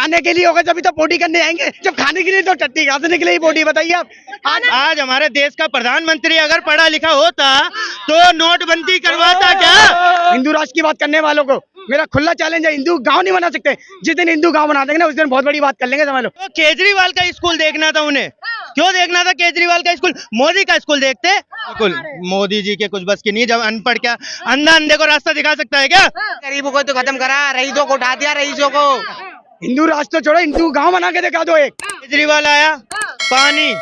खाने के लिए होगा जब तो पोटी करने आएंगे, जब खाने के लिए तो टट्टी घासने के लिए ही पोटी। बताइए आप, आज हमारे देश का प्रधानमंत्री अगर पढ़ा लिखा होता तो नोटबंदी करवाता क्या? हिंदू राष्ट्र की बात करने वालों को मेरा खुला चैलेंज है, हिंदू गांव नहीं बना सकते। जिस दिन हिंदू गांव बना देंगे ना, उस दिन बहुत बड़ी बात कर लेंगे समझ लो। तो केजरीवाल का स्कूल देखना था उन्हें, क्यों देखना था केजरीवाल का स्कूल? मोदी का स्कूल देखते। बिल्कुल, मोदी जी के कुछ बस की नहीं। जब अनपढ़ क्या अंधा अंधे को रास्ता दिखा सकता है क्या? गरीबों को तो खत्म करा, रईसों को उठा दिया, रईसों को। हिंदू राष्ट्र तो छोड़ो, हिंदू गांव बना के दिखा दो एक। केजरीवाल आया, पानी,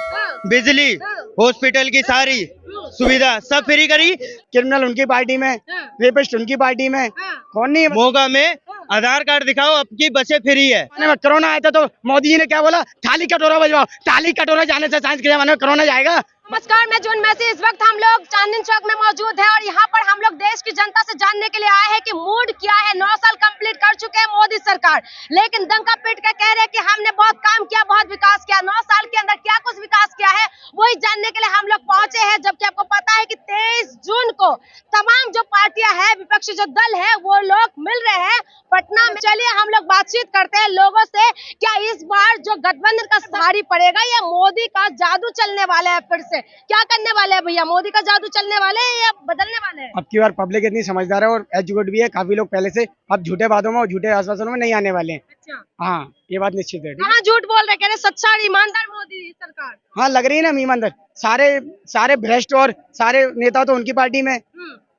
बिजली, हॉस्पिटल की सारी सुविधा सब फ्री करी। क्रिमिनल उनकी पार्टी में, रेपिस्ट उनकी पार्टी में, कौन नहीं। मोगा में आधार कार्ड दिखाओ, आपकी बसें फ्री है। कोरोना आया था तो मोदी जी ने क्या बोला, थाली कटोरा बजवाओ। थाली कटोरा जाने से साइंस के जमाने में कोरोना जाएगा। नमस्कार, मैं जून मैसी। इस वक्त हम लोग चांदनी चौक में मौजूद है और यहाँ पर हम लोग देश की जनता से जानने के लिए आए हैं कि मूड क्या है। 9 साल कंप्लीट कर चुके हैं मोदी सरकार, लेकिन डंका पीट के कह रहे हैं कि हमने बहुत काम किया, बहुत विकास किया। 9 साल के अंदर क्या कुछ विकास किया है वही जानने के लिए हम लोग पहुंचे हैं। जबकि आपको पता है कि 23 जून को तमाम जो पार्टियां हैं, विपक्षी जो दल है, वो लोग मिल रहे हैं पटना में। चलिए हम लोग बातचीत करते हैं लोगों से। क्या इस बार जो गठबंधन का भारी पड़ेगा या मोदी का जादू चलने वाला है? फिर से क्या करने वाले हैं भैया? मोदी का जादू चलने वाले हैं या बदलने वाले हैं? अब की बार पब्लिक इतनी समझदार है और एजुकेट भी है काफी लोग पहले से। अब झूठे बातों में और झूठे आश्वासनों में नहीं आने वाले हैं। अच्छा, हाँ, ये बात निश्चित है। कहाँ झूठ बोल रहे? कह रहे सच्चा और ईमानदार मोदी सरकार। हाँ, लग रही है ना ईमानदार। सारे भ्रष्ट और सारे नेता तो उनकी पार्टी में,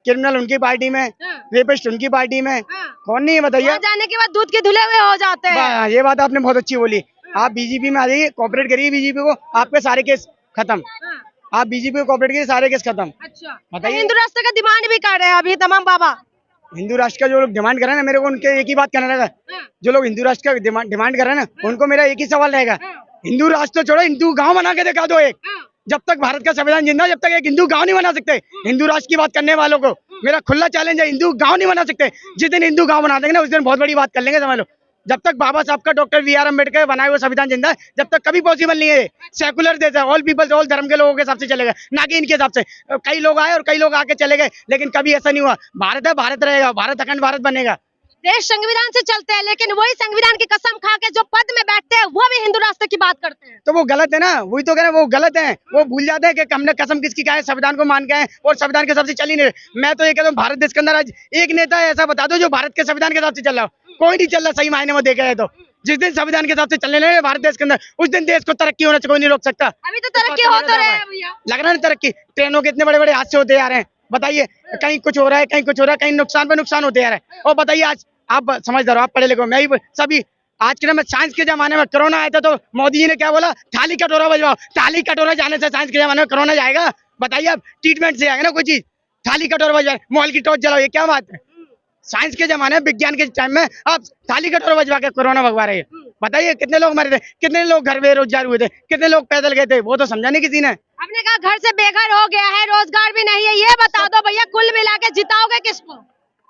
क्रिमिनल उनकी पार्टी में, रेपिस्ट उनकी पार्टी में, कौन नहीं है बताइए। वहाँ जाने के बाद दूध के धुले हुए हो जाते हैं। ये बात आपने बहुत अच्छी बोली। आप बीजेपी में आ जाइए, कोऑपरेट करिए बीजेपी को, आपके सारे केस खत्म। आप बीजेपी को कोऑपरेट कीजिए, सारे केस खत्म। अच्छा, बताइए। हिंदू राष्ट्र का डिमांड भी कर रहे हैं अभी तमाम बाबा। हिंदू राष्ट्र का जो लोग डिमांड कर रहे हैं ना, मेरे को उनके एक ही बात कहना रहेगा। जो लोग हिंदू राष्ट्र का डिमांड कर रहे हैं ना, उनको मेरा एक ही सवाल रहेगा, हिंदू राष्ट्र तो छोड़ो, हिंदू गांव बना के दिखा दो एक। जब तक भारत का संविधान जिंदा, जब तक एक हिंदू गांव नहीं बना सकते। हिंदू राष्ट्र की बात करने वालों को मेरा खुला चैलेंज है, हिंदू गांव नहीं बना सकते। जिस दिन हिंदू गांव बना देंगे ना, उस दिन बहुत बड़ी बात कर लेंगे समझ लो। जब तक बाबा साहब का, डॉक्टर BR अम्बेडकर बनाए हुए संविधान जिंदा है, जब तक कभी पॉसिबल नहीं है। सेकुलर देश है, ऑल पीपल्स, ऑल धर्म के लोगों के हिसाब से चलेगा, ना कि इनके हिसाब से। कई लोग आए और कई लोग आके चले गए, लेकिन कभी ऐसा नहीं हुआ। भारत है, भारत रहेगा, भारत अखंड भारत बनेगा। देश संविधान से चलते हैं, लेकिन वही संविधान की कसम खा के जो पद में बैठते हैं वो भी हिंदू राष्ट्र की बात करते हैं। तो वो गलत है ना, वही तो कह रहे हैं, वो गलत है। वो भूल जाते हैं कि हमने कसम किसकी खाई है, संविधान को मान के आए और संविधान के हिसाब से चल ही नहीं रहे। मैं तो ये कहता हूँ, भारत देश के अंदर आज एक नेता है ऐसा बता दो जो भारत के संविधान के हिसाब से चल रहा हो। कोई नहीं चल रहा सही मायने में देखा है तो। जिस दिन संविधान के हिसाब से चलने लगे भारत देश के अंदर, उस दिन देश को तरक्की होने से कोई नहीं रोक सकता। अभी तो तरक्की हो तो रहे हैं भैया, लग रहा है तरक्की। ट्रेनों के इतने बड़े बड़े हादसे होते आ रहे हैं, बताइए। कहीं कुछ हो रहा है, कहीं कुछ हो रहा है, कहीं नुकसान पे नुकसान होते आ रहा है। और बताइए, आज आप समझदार हो, आप पढ़े लिखे हो, मैं ही सभी। आज के साइंस के जमाने में कोरोना आया था तो मोदी जी ने क्या बोला, थाली कटोरा बजवाओ। थाली कटोरा जाने से साइंस के जमाने में कोरोना जाएगा? बताइए। आप ट्रीटमेंट से आएगा ना कोई चीज। थाली कटोरा बजवाए, मोबाइल की टॉर्च जलाओ, ये क्या बात है? साइंस के जमाने में, विज्ञान के टाइम में आप थाली कटोरा बजवा के कोरोना भगवा रहे हैं। बताइए, कितने लोग मरे थे, कितने लोग घर बेरोजगार हुए थे, कितने लोग पैदल गए थे, वो तो समझा नहीं किसी ने। आपने कहा घर से बेघर हो गया है, रोजगार भी नहीं है। ये बता दो भैया, कुल मिला के जिताओगे किसको?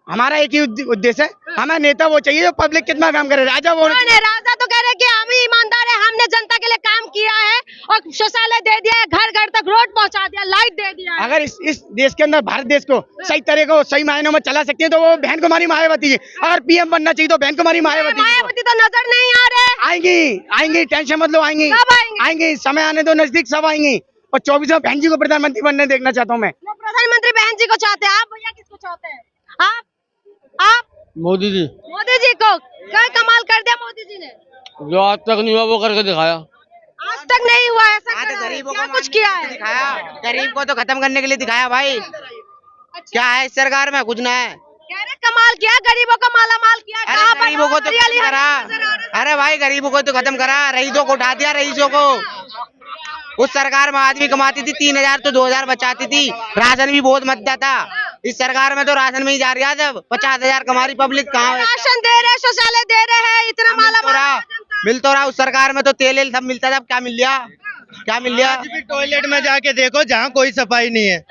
हमारा एक ही उद्देश्य है, हमें नेता वो चाहिए जो पब्लिक कितना काम करे। राजा वो राजा तो कह रहे कि हम ही ईमानदार है, हमने जनता के लिए काम किया है और शौचालय दे दिया है, घर घर तक रोड पहुंचा दिया, लाइट दे दिया है। अगर इस देश के अंदर, भारत देश को सही तरह को, सही मायनों में चला सकते हैं तो वो बहन कुमारी मायावती है। अगर PM बनना चाहिए तो बहन कुमारी मायावती तो नजर नहीं आ रहे। आएंगी, टेंशन मत लो, आएंगी। समय आने दो, नजदीक सब आएंगी। और 24 में बहन जी को प्रधानमंत्री बनने देखना चाहता हूँ मैं। प्रधानमंत्री बहन जी को चाहते हैं आप? भैया किसको चाहते हैं आप? मोदी जी को क्या कमाल कर दिया मोदी जी ने? जो आज तक नहीं हुआ वो करके दिखाया। आज तक नहीं हुआ ऐसा? गरीबों क्या को कुछ किया है? दिखाया, गरीब को तो खत्म करने के लिए दिखाया भाई। क्या है इस सरकार में? कुछ ना है। कह रहे कमाल किया, गरीबों को माला माल किया। अरे गरीबों को तो खत्म करा। अरे भाई, गरीबों को तो खत्म करा, रईसों को उठा दिया, रईसों को। उस सरकार में आदमी कमाती थी 3000 तो 2000 बचाती थी, राशन भी बहुत मध्य था। इस सरकार में तो राशन में ही जा रहा है, जब 50,000 कमा रही पब्लिक। कहाँ राशन दे रहे, शौचालय दे रहे हैं, इतना माला मिल तो रहा। उस सरकार में तो तेल सब मिलता था, क्या मिल गया? क्या मिल गया? आज भी टॉयलेट में जाके देखो जहाँ कोई सफाई नहीं है,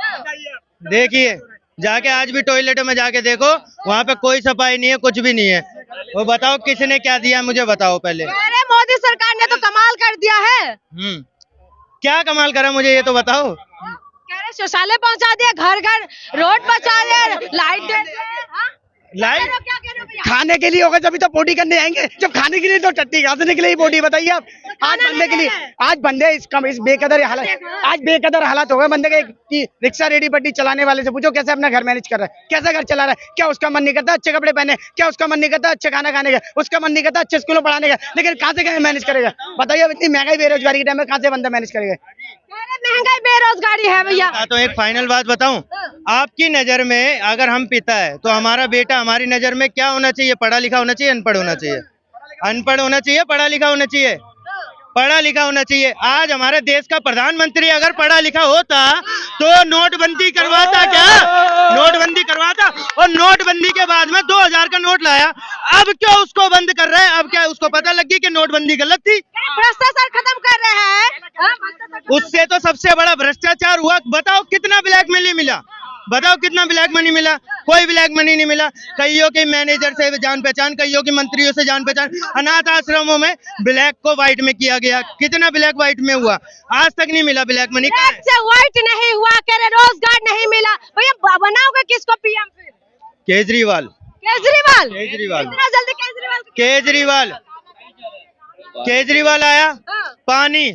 देखिए जाके आज भी टॉयलेट में जाके देखो, वहाँ पे कोई सफाई नहीं है, कुछ भी नहीं है। वो बताओ किसने क्या दिया, मुझे बताओ पहले। अरे मोदी सरकार ने तो कमाल कर दिया है। क्या कमाल करा, मुझे ये तो बताओ। कह रहे शौचालय पहुँचा दिया, घर घर रोड पहुँचा दिया, लाइट दे दिया। लाइट क्या कह रहे हो भैया? खाने के लिए होगा जब तो पोटी करने आएंगे, जब खाने के लिए तो टट्टी कहाँ से निकलेगी पोटी, बताइए आप। आज बंदे के लिए, आज बंदे इस बेकदर हालत, आज बेकदर हालत हो गए बंदे के कि रिक्शा रेडी पट्टी चलाने वाले से पूछो कैसे अपना घर मैनेज कर रहा है, कैसा घर चला रहा है। क्या उसका मन नहीं करता अच्छे कपड़े पहने, क्या उसका मन नहीं करता अच्छे खाना खाने का, उसका मन नहीं करता अच्छे स्कूलों पढ़ाने का, लेकिन कहाँ से मैनेज करेगा बताइए। अब इतनी महंगाई बेरोजगारी के टाइम में कहाँ से बंदा मैनेज करेगा। महंगाई बेरोजगारी है भैया। तो एक फाइनल बात बताऊं, आपकी नजर में अगर हम पिता है तो हमारा बेटा हमारी नजर में क्या होना चाहिए? पढ़ा लिखा होना चाहिए, अनपढ़ होना चाहिए? अनपढ़ होना चाहिए, पढ़ा लिखा होना चाहिए? पढ़ा लिखा होना चाहिए। आज हमारे देश का प्रधानमंत्री अगर पढ़ा लिखा होता तो नोटबंदी करवाता क्या? नोटबंदी करवाता, और नोटबंदी के बाद में 2000 का नोट लाया। अब क्यों उसको बंद कर रहे हैं? अब क्या उसको पता लगी कि नोटबंदी गलत थी? भ्रष्टाचार खत्म कर रहे हैं। उससे तो सबसे बड़ा भ्रष्टाचार हुआ। बताओ कितना ब्लैक मनी मिला, बताओ कितना ब्लैक मनी मिला? कोई ब्लैक मनी नहीं मिला। कईयों के मैनेजर से जान पहचान, कईयों के मंत्रियों से जान पहचान। अनाथ आश्रमों में ब्लैक को व्हाइट में किया गया, कितना ब्लैक व्हाइट में हुआ? आज तक नहीं मिला ब्लैक मनी। ब्लैक से व्हाइट नहीं हुआ, कह रहे रोजगार नहीं मिला। भैया बनाओगे किसको पीएम फिर? केजरीवाल, केजरीवाल। केजरीवाल, इतना जल्दी केजरीवाल केजरीवाल, केजरीवाल आया, पानी,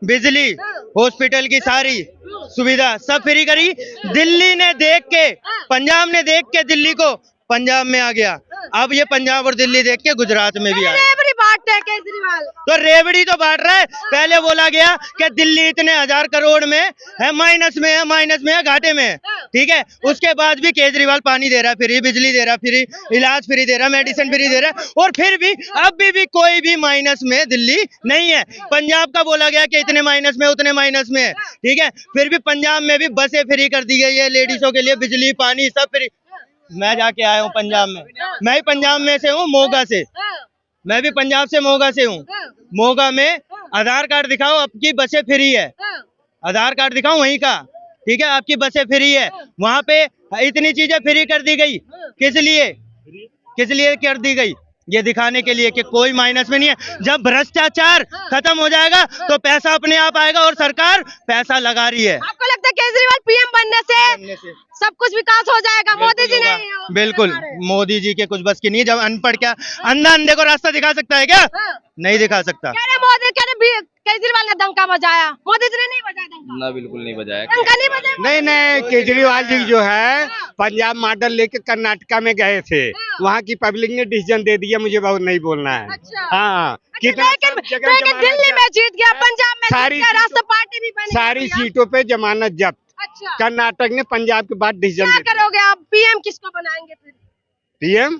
बिजली, हॉस्पिटल की सारी सुविधा सब फ्री करी। दिल्ली ने देख के, पंजाब ने देख के दिल्ली को पंजाब में आ गया। अब ये पंजाब और दिल्ली देख के गुजरात में भी आया। रेवड़ी बांटते हैं केजरीवाल। तो रेवड़ी तो बांट रहा है। पहले बोला गया कि दिल्ली इतने 1000 करोड़ में है, माइनस में है, माइनस में है, घाटे में है, ठीक है। उसके बाद भी केजरीवाल पानी दे रहा है फ्री, बिजली दे रहा फ्री, इलाज फ्री दे रहा, मेडिसिन फ्री दे रहा, और फिर भी अब भी कोई भी माइनस में दिल्ली नहीं है। पंजाब का बोला गया कि इतने माइनस में, उतने माइनस में है, ठीक है। फिर भी पंजाब में भी बसें फ्री कर दी गई है, लेडीजों के लिए बिजली पानी सब फ्री। मैं जाके आया हूँ पंजाब में, मैं ही पंजाब में से हूँ, मोगा से। मैं भी पंजाब से मोगा से हूँ। मोगा में आधार कार्ड दिखाओ, आपकी बसें फ्री है। आधार कार्ड दिखाओ वहीं का, ठीक है, आपकी बसें फ्री है। वहाँ पे इतनी चीजें फ्री कर दी गई, किस लिए? किस लिए कर दी गई? ये दिखाने के लिए कि कोई माइनस में नहीं है। जब भ्रष्टाचार खत्म हो जाएगा तो पैसा अपने आप आएगा, और सरकार पैसा लगा रही है। आपको लगता है केजरीवाल पीएम बनने से सब कुछ विकास हो जाएगा? मोदी जी नहीं? बिल्कुल, मोदी जी के कुछ बस की नहीं। जब अनपढ़ क्या अंधा अंधे को रास्ता दिखा सकता है क्या? नहीं दिखा सकता। कह रहे मोदी, कह रहे केजरीवाल ने डंका बजाया, मोदी जी ने नहीं बजाया डंका। ना बिल्कुल नहीं बजाया। डंका नहीं बजाया। नहीं नहीं, केजरीवाल जी जो है पंजाब मॉडल लेके कर्नाटका में गए थे, वहाँ की पब्लिक ने डिसीजन दे दिया, मुझे बहुत नहीं बोलना है। अच्छा। हाँ, लेकिन दिल्ली में जीत गया, पंजाब में सारी जीत गया, राष्ट्र पार्टी भी बनी। सारी सीटों पे जमानत जब्त। अच्छा, कर्नाटक ने पंजाब के बाद डिसीजन क्या दे दिया। करोगे आप? पीएम किसको बनाएंगे फिर? पीएम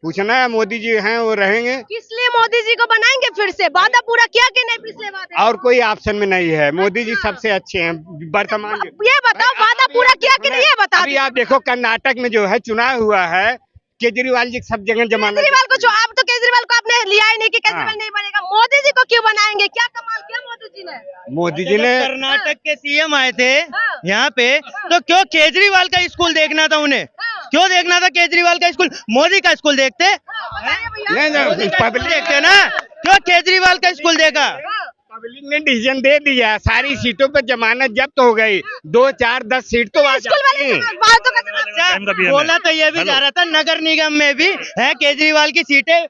पूछना है, मोदी जी हैं वो रहेंगे। किस लिए मोदी जी को बनाएंगे फिर से? वादा पूरा किया कि नहीं पिछले वादे? और कोई ऑप्शन में नहीं है, मोदी जी सबसे अच्छे हैं वर्तमान। ये बताओ, वादा पूरा किया कि नहीं, ये बता अभी आप देखो कर्नाटक में जो है चुनाव हुआ है, केजरीवाल जी सब जगह जमानत। केजरीवाल को जो, आप तो केजरीवाल को आपने लिया ही नहीं कि केजरीवाल नहीं बनेगा। मोदी जी को क्यों बनाएंगे? क्या कमाल किया मोदी जी ने? मोदी जी ने कर्नाटक के सीएम आए थे यहाँ पे, तो क्यों केजरीवाल का स्कूल देखना था उन्हें? क्यों देखना था केजरीवाल का स्कूल? मोदी का स्कूल देखते, नहीं पब्लिक देखते ना, क्यों केजरीवाल का स्कूल देखा? पब्लिक ने डिसीजन दे दिया, सारी सीटों पे जमानत जब्त हो गई। 2 4 10 सीट तो आ स्कूल वाले जाती। बातों का जवाब बोला तो ये भी जा रहा था, नगर निगम में भी है केजरीवाल की सीटें।